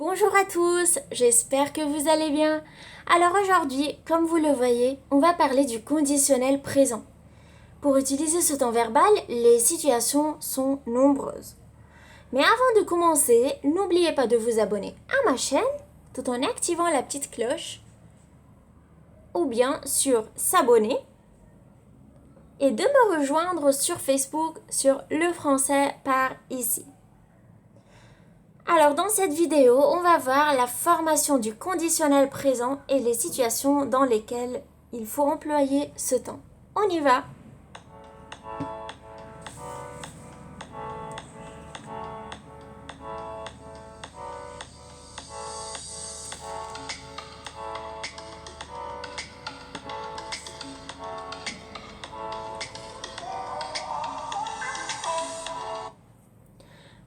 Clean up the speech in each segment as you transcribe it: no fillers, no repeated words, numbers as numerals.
Bonjour à tous, j'espère que vous allez bien. Alors aujourd'hui, comme vous le voyez, on va parler du conditionnel présent. Pour utiliser ce temps verbal, les situations sont nombreuses. Mais avant de commencer, n'oubliez pas de vous abonner à ma chaîne tout en activant la petite cloche ou bien sur s'abonner et de me rejoindre sur Facebook sur Le Français par ici. Alors dans cette vidéo, on va voir la formation du conditionnel présent et les situations dans lesquelles il faut employer ce temps. On y va!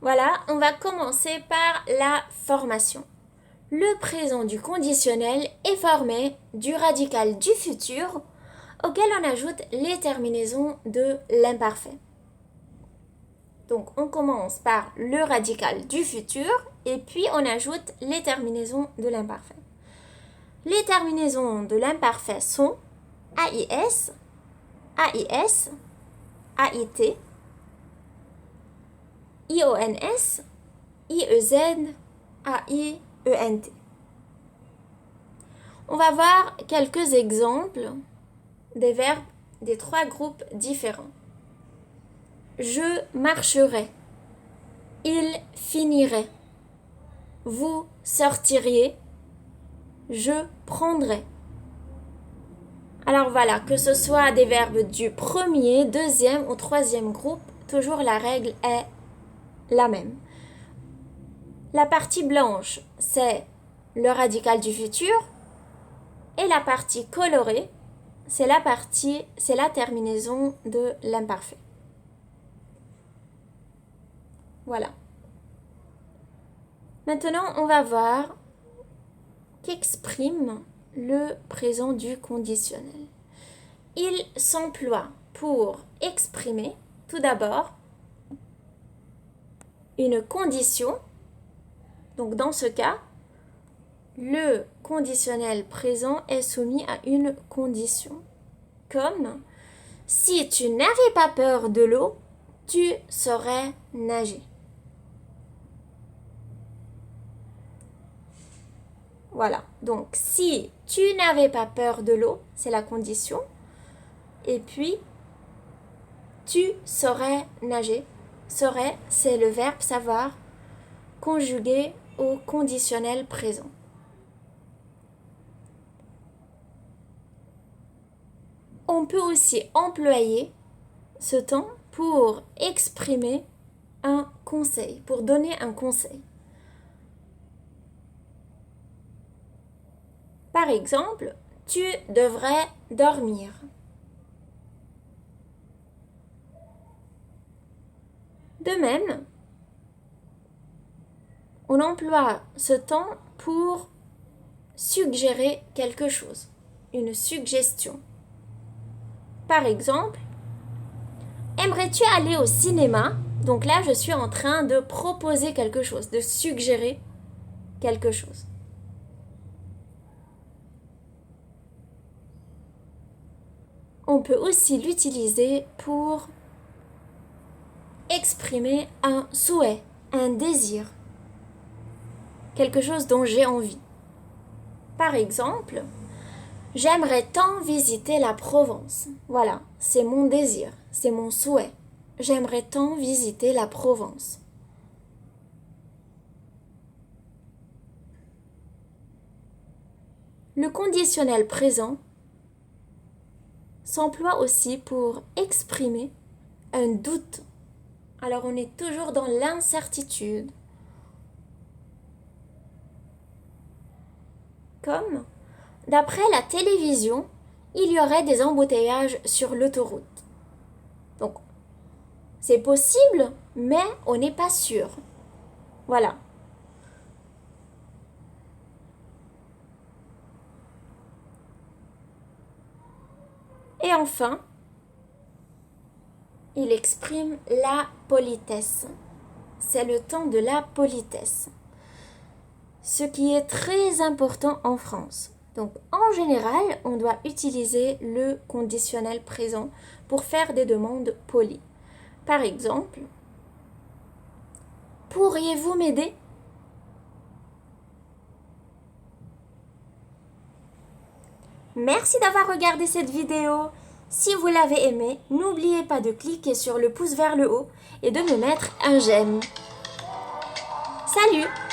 Voilà, on va commencer par la formation. Le présent du conditionnel est formé du radical du futur auquel on ajoute les terminaisons de l'imparfait. Donc on commence par le radical du futur et puis on ajoute les terminaisons de l'imparfait. Les terminaisons de l'imparfait sont AIS, AIS, AIT, IONS, IEZ, AIENT. On va voir quelques exemples des verbes des trois groupes différents. Je marcherai. Il finirait. Vous sortiriez. Je prendrai. Alors voilà, que ce soit des verbes du premier, deuxième ou troisième groupe, toujours la règle est la même. La partie blanche, c'est le radical du futur et la partie colorée, c'est la terminaison de l'imparfait. Voilà. Maintenant, on va voir qu'exprime le présent du conditionnel. Il s'emploie pour exprimer, tout d'abord, une condition. Donc dans ce cas, le conditionnel présent est soumis à une condition. Comme si tu n'avais pas peur de l'eau, tu saurais nager. Voilà, donc si tu n'avais pas peur de l'eau, c'est la condition. Et puis, tu saurais nager. Saurais, c'est le verbe savoir conjugué au conditionnel présent. On peut aussi employer ce temps pour exprimer un conseil, pour donner un conseil. Par exemple, tu devrais dormir. De même, on emploie ce temps pour suggérer quelque chose, une suggestion. Par exemple, aimerais-tu aller au cinéma? Donc là, je suis en train de proposer quelque chose, de suggérer quelque chose. On peut aussi l'utiliser pour exprimer un souhait, un désir, quelque chose dont j'ai envie. Par exemple, j'aimerais tant visiter la Provence. Voilà, c'est mon désir, c'est mon souhait. J'aimerais tant visiter la Provence. Le conditionnel présent s'emploie aussi pour exprimer un doute. Alors on est toujours dans l'incertitude. Comme, d'après la télévision, il y aurait des embouteillages sur l'autoroute. Donc, c'est possible, mais on n'est pas sûr. Voilà. Et enfin, il exprime la politesse. C'est le temps de la politesse. ce qui est très important en France. Donc en général, on doit utiliser le conditionnel présent pour faire des demandes polies. Par exemple, pourriez-vous m'aider? Merci d'avoir regardé cette vidéo. Si vous l'avez aimée, n'oubliez pas de cliquer sur le pouce vers le haut et de me mettre un j'aime. Salut!